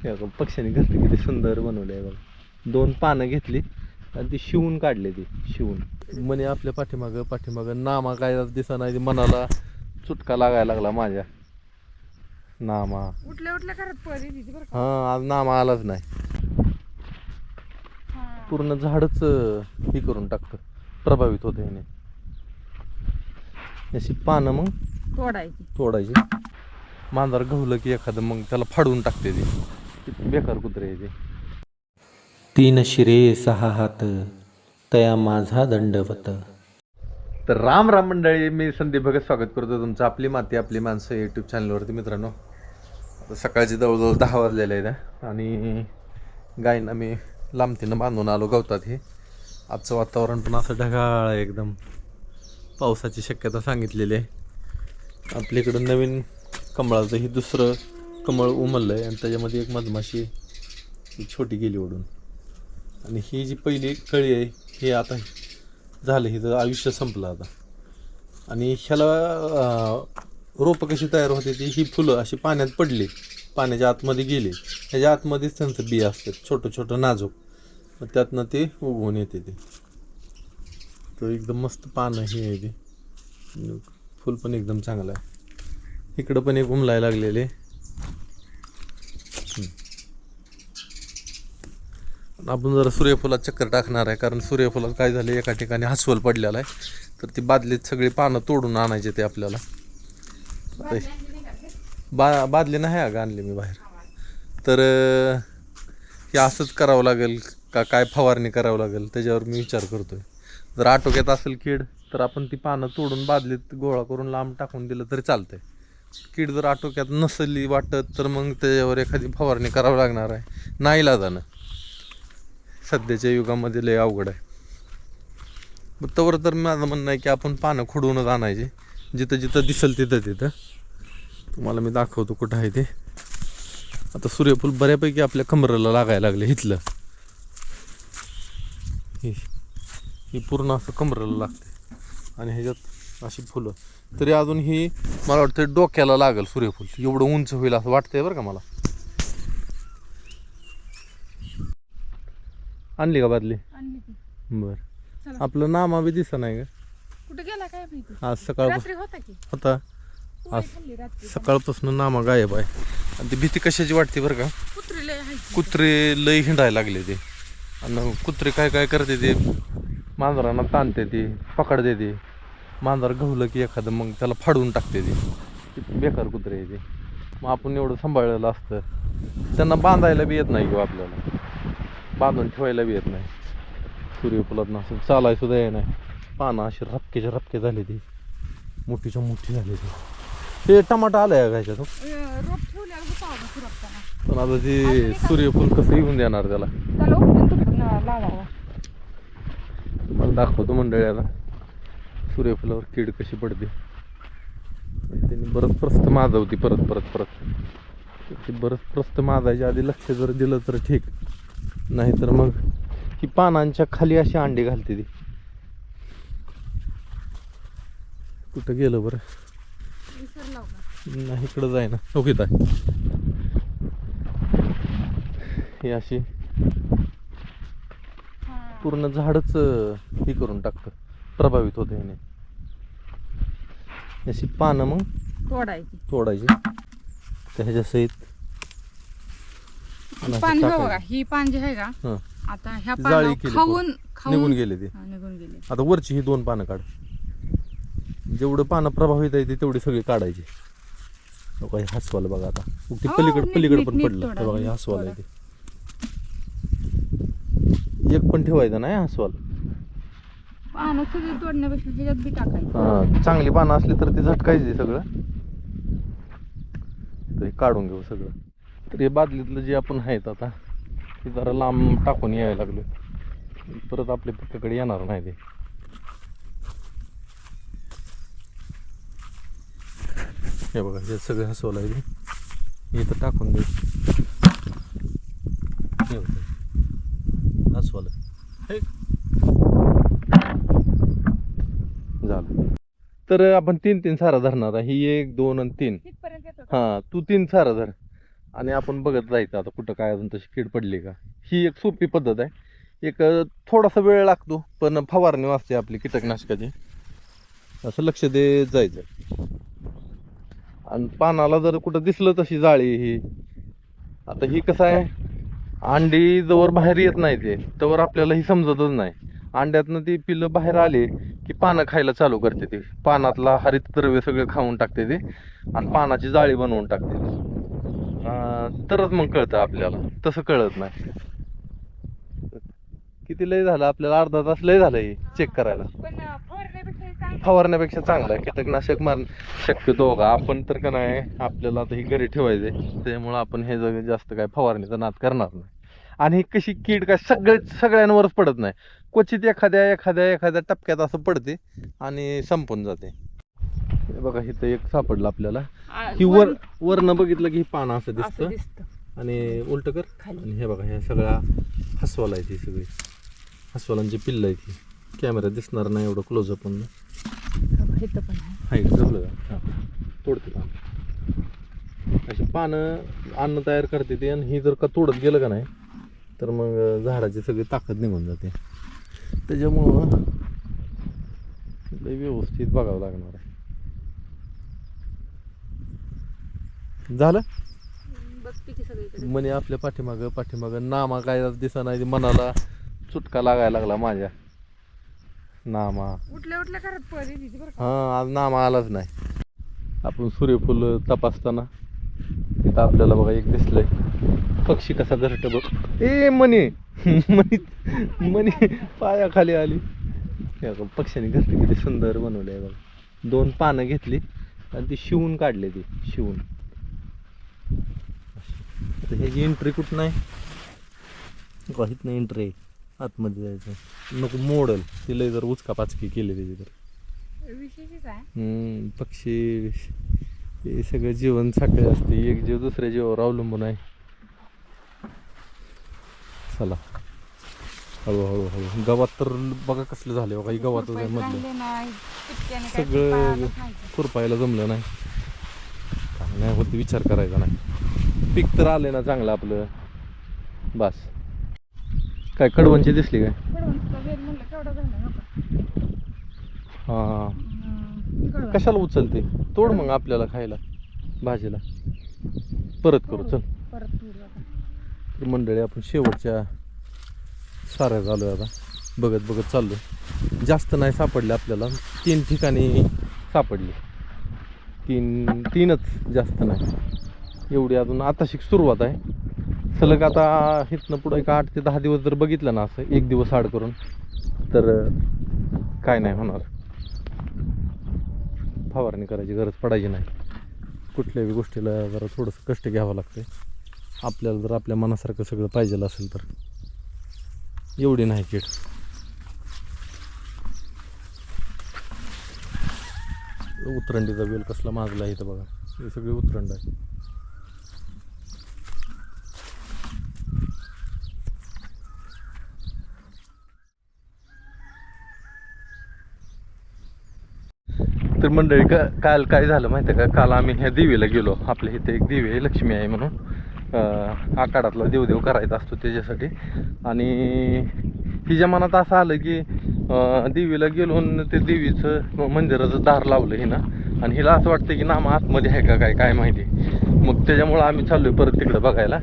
हे बघा, पक्ष्याने घरटी किती सुंदर बनवले आहे बघा. 2 पानं घेतली आणि ती शिवून काढली, ती शिवून म्हणे आपल्या पाठीमागं नामा काय दिसा नाही, मनाला चुटका लागायला लागला माझ्या. नामा उठल्या उठल्या करत पळली बरं का. हा, आज नामा आलाच नाही. पूर्ण झाडच हे करून टाकतं, प्रभावित होतं ह्याने. अशी पानं मग तोडायची. मांजर गवलं की एखादं मग त्याला फाडून टाकते ती. किती बेकार कुत्रे आहे ते. 3 शिरे 6 हात तया माझा दंडवत. तर राम राम मंडळी, मी संदीप भगत स्वागत करतो तुमचं आपली माती आपली माणसं यूट्यूब चॅनलवरती. मित्रांनो, आता सकाळची जवळजवळ 10 वाजलेले आहेत आणि गायींना मी लांबतीनं बांधून आलो गवतात. हे आजचं वातावरण पण असं ढगाळ आहे एकदम, पावसाची शक्यता सांगितलेली आहे. आपल्याकडं नवीन कमळाचं ही दुसरं कमळ उमललं आहे आणि त्याच्यामध्ये एक मधमाशी ही छोटी गेली ओढून. आणि ही जी पहिली कळी आहे हे आता झालं, हिचं आयुष्य संपलं आता. आणि ह्याला रोपं कशी तयार होते ती, ही फुलं अशी पाण्यात पडली, पाण्याच्या आतमध्ये गेली, ह्याच्या आतमध्येच त्यांचं बिया असतात छोटं छोटं नाजूक, मग त्यातनं ते उगवून येते ते. तर एकदम मस्त पानं ही आहे ती, फुल पण एकदम चांगलं आहे. इकडं पण एक उमलायला लागलेले. आपण जरा सूर्यफुलात चक्कर टाकणार आहे, कारण सूर्यफुलात काय झाले, एका ठिकाणी अस्वल पडलेला आहे, तर ती बादलीत सगळी पानं तोडून आणायचे ते आपल्याला. बादली नाही अगं आणली मी बाहेर. तर हे असंच करावं लागेल का, काय फवारणी करावं लागेल त्याच्यावर मी विचार करतोय. जर आटोक्यात असेल कीड तर आपण ती पानं तोडून बादलीत गोळा करून लांब टाकून दिलं तरी चालतंय. कीड जर आटोक्यात नसली वाटत तर मग त्याच्यावर एखादी फवारणी करावं लागणार आहे, नाईलाजानं. सध्याच्या युगामध्ये लय अवघड आहे. मग तवर तर माझं म्हणणं आहे की आपण पानं खुडवूनच आणायची, जिथं जिथं दिसेल तिथं. तुम्हाला मी दाखवतो कुठं आहे ते. आता सूर्यफूल बऱ्यापैकी आपल्या कमरेला लागायला लागले. इथलं ही पूर्ण असं कमरेला लागते आणि ह्याच्यात अशी फुलं. तरी अजून ही मला वाटतं डोक्याला लागेल सूर्यफूल, एवढं उंच होईल असं वाटतंय बरं का मला. आणली का बादली? बर. आपलं नामा बी दिसत नाही का, कुठे गेला काय माहिती. आज सकाळ होता, आज सकाळपासून नामा गायब आहे. आणि ती भीती कशाची वाटते बरं का, कुत्रे लय हिंडायला लागले ते. आणि कुत्रे काय काय करते ते, मांजरांना ताणते ते, पकडते ते. मांजर गवलं की एखादं मग त्याला फाडून टाकते ते. किती बेकार कुत्रे आहे ते. मग आपण एवढं सांभाळलेलं असतं, त्यांना बांधायला बी येत नाही किंवा आपल्याला बांधून ठेवायला बी येत नाही. सूर्यफुलात नसं चालाय सुद्धा येत नाही. पानं अशी रपके झाली ती, मोठीच्या मोठी झाली ती. ते टमाटा आलाय का ह्याच्यात, पण आता ते सूर्यफूल कसं येऊन देणार त्याला. तुम्हाला दाखवतो मंडळी आता सूर्यफुलावर कीड कशी पडते. त्यांनी बरंच प्रस्त माजवती परत ती बरंच प्रस्त माजायच्या आधी लक्ष जर दिलं तर ठीक, नाहीतर मग ही पानांच्या खाली अशी अंडी घालते ती. कुठं गेलं बरं, नाही इकडं जाय ना, ओके आहे. ही अशी पूर्ण झाडच हे करून टाकतं, प्रभावित होतं ह्याने. अशी पानं मग तोडायची ह्याच्या सहित. ही पान जी आहे का, आता ह्या जाळी केली, खाऊन निघून गेले ते. आता वरची ही 2 पानं काढ, जेवढं पानं प्रभावित आहे ते तेवढी सगळी काढायची. बघा हे हसवाल बघा आता, ते पलीकडे पण पडलं बघा, हे हसवाल आहे ते. एक पण ठेवायचं नाही हसवाल. पानं सगळी तोडण्यापेक्षा ह्याच्यात बी टाकायचं. चांगली पानं असली तर ते झटकायची सगळं, तर काढून घेऊ सगळं. तर हे बादलीतलं जे आपण आहेत आता ते जरा लांब टाकून यायला लागलो, परत आपल्या पिकाकडे येणार नाही ते. हे बघा हे सगळं हसवलं आहे ते, इथं टाकून दे. हसवलं झालं. तर आपण 3 सारा धरणार आहे, ही 1 2 आणि 3. हा, तू 3 सारा धर आणि आपण बघत जायचं आता कुठं काय अजून तशी कीड पडली का. ही एक सोपी पद्धत आहे. एक थोडासा वेळ लागतो पण फवारणी वाचते आपली कीटकनाशकाची. असं लक्ष देत जायचं. आणि पानाला जर कुठं दिसलं तशी जाळी ही, आता ही कसं आहे, अंडी जवळ बाहेर येत नाही ते तवर आपल्याला ही समजतच नाही. अंड्यातनं ती पिल्लं बाहेर आली की पानं खायला चालू करते ते, पानातला हरितद्रव्य सगळं खाऊन टाकते ते आणि पानाची जाळी बनवून टाकते तरच मग कळतं आपल्याला, तसं कळत नाही. किती लय झालं आपल्याला, अर्धा तास लय झालं हे चेक करायला. पण फवारण्यापेक्षा हे चांगलं. फवारण्यापेक्षा चांगलं आहे कीटकनाशक मार शक्यतो का आपण तर का नाही, आपल्याला आता ही घरी ठेवायचे त्यामुळे आपण हे जास्त काय फवारणीचा नाद करणार नाही. आणि ही कशी कीड काय सगळ्यांवरच पडत नाही, क्वचित एखाद्या टपक्यात असं पडते आणि संपून जाते. हे बघा इथं एक सापडलं आपल्याला. ही वरनं बघितलं की ही पानं असं असं दिसतं दिसतं. आणि उलट कर खाली. आणि हे बघा ह्या सगळ्या हसवाला आहे, ती सगळी हसवालांची पिल्लं आहे. ती कॅमेऱ्यात दिसणार नाही एवढं क्लोजअप पण इथं पण आहे. हाईट जमलं का. हां तोडते पानं, अशी पानं अन्न तयार करते ती. आणि ही जर का तोडत गेलं का नाही तर मग झाडाची सगळी ताकद निघून जाते. त्याच्यामुळं लय व्यवस्थित बघावं लागणार आहे. झालं बघते की सगळीकडे. म्हणे आपल्या पाठीमागं नामा काय दिसा नाही, मनाला चुटका लागायला लागला माझ्या. नामा उठल्या घरात पळली तिथे बरं का. हा आज नामा आलाच नाही. आपण सूर्यफूल तपासताना तिथं आपल्याला बघा एक दिसलंय पक्षी कसा घरट बघ. ए मनी मनी पायाखाली आली. पक्ष्याने घरट किती सुंदर बनवले बघ. 2 पानं घेतली आणि ती शिवून काढली, ती शिवून. आता ह्याची एंट्री कुठं नाही, काहीच नाही एंट्री, आतमध्ये जायचं नको मोडल तिला जर उचका पाचकी केली त्याची तर. विशेषच आहे. पक्षी हे सगळं जीवन साखळी असते, एक जीव दुसऱ्या जीवावर अवलंबून आहे. चला हळूहळू गवात तर बघा कसलं झालं बघा. ही गवातच आहे मधलं सगळं, खुरपायला जमलं नाही. काय नाही होत विचार करायचा नाही. पीक तर आले ना चांगलं आपलं बस. काय कडवणची दिसली काय. हा कशाला उचलते, तोड मग आपल्याला खायला भाजीला परत करू. चल तर मंडळी आपण शेवटच्या साऱ्या झालोय आता, बघत चाललोय. जास्त नाही सापडले आपल्याला, 3 ठिकाणी सापडली. तीनच, जास्त नाही एवढी. अजून आता सुरुवात आहे. सलग आता इथनं पुढं एक 8 ते 10 दिवस जर बघितलं ना, असं एक दिवस आड करून, तर काय नाही होणार. फवारणी करायची गरज पडायची नाही. कुठल्याही गोष्टीला जरा थोडंसं कष्ट घ्यावं लागते आपल्याला, जर आपल्या मनासारखं सगळं पाहिजेलं असेल तर. एवढी नाही कीड. उतरंडीचा वेल कसला माजला इथं बघा, हे सगळे उतरंड आहे. तर मंडळी काल काय झालं माहिती आहे का, काल आम्ही ह्या देवीला गेलो. आपल्या इथे एक देवी आहे, लक्ष्मी आहे म्हणून, आखाडातला देवदेव करायचा असतो त्याच्यासाठी. आणि तिच्या मनात असं आलं की देवीला गेलो आणि ते देवीचं मंदिराचं दार लावलं हे ना, आणि हिला असं वाटतं की नाम आतमध्ये आहे का काय माहिती. मग त्याच्यामुळं आम्ही चाललोय परत तिकडं बघायला.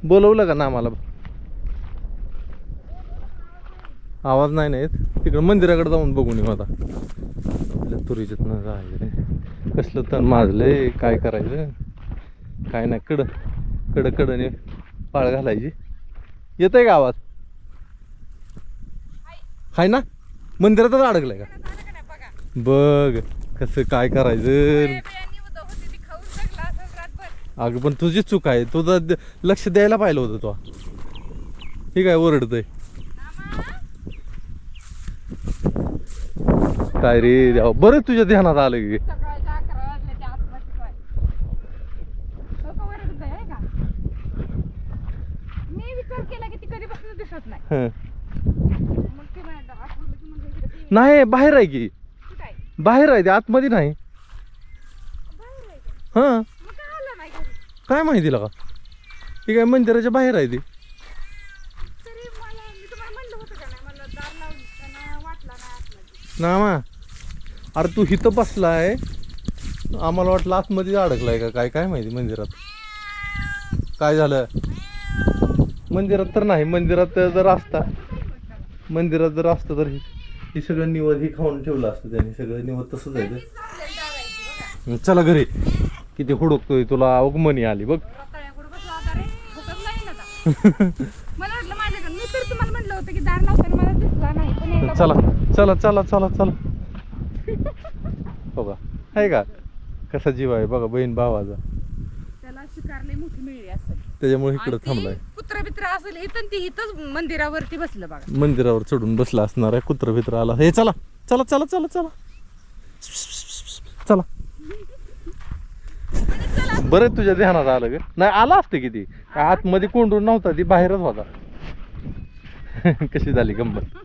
बोलवलं का नामाला, आवाज नाही येत. तिकडं मंदिराकडे जाऊन बघून येऊ आता. आपल्या तुरीच्यातनं जायचं, कसलं तण माजलंय, काय करायचं काय नाही. कडने पाळ घालायची. येतंय का आवाज, हाय ना. मंदिरातच अडकलंय का बघ, कसं काय करायचं. अगं पण तुझी चूक आहे, तुझं लक्ष द्यायला पाहिलं होतं तो. हे काय ओरडतंय काय रे देवा. बरं तुझ्या ध्यानात आलं की. नाही बाहेर आहे की, बाहेर आहे ते, आतमध्ये नाही. हां मग काय आलं नाही घरी? काय माहिती का ती काय मंदिराच्या बाहेर आहे ती. तरी मी तुम्हाला म्हणलं होतं का नाही, मला दार लावून त्यांना वाटला नाही आतमध्ये. ना मा अरे तू इथं बसलाय, आम्हाला वाटलं आतमध्ये अडकलाय का काय, काय माहिती मंदिरात काय झालं. मंदिरात तर नाही, मंदिरात जर असता तर हे सगळं निवड ही खाऊन ठेवलं असतं त्याने, सगळं निवड तसंच आहे हीच आपल्याला दारायची बघा. चला घरी. किती हुडकतोय तुला उगमनी आली बघ. रताळ्याकडे बसला होता रे, फुकट नाही ना आता. मला वाटलं माझ्याकडे, मी तर तुम्हाला म्हणलं होतं की दार लावताना मला दिसला नाही, पण एकदा चला चला चला चला चला. हो का आहे का कसा जीव आहे बघा बहीण भावाचा, त्याला शिकारले मोठी मिळली असेल. त्याच्यामुळे इकडं थांबलाय. कुत्रा बित्रा असेल इथं, ती इथंच मंदिरावरती बसलं बघा. मंदिरावर चढून बसला असणार आहे, कुत्र बित्र आला. हे चला चला चला चला चला चला. बरं तुझ्या ध्यानात आलं ग, नाही आला असतं किती, आतमध्ये कोंडून नव्हता ती, बाहेरच होता. कशी झाली गंमत.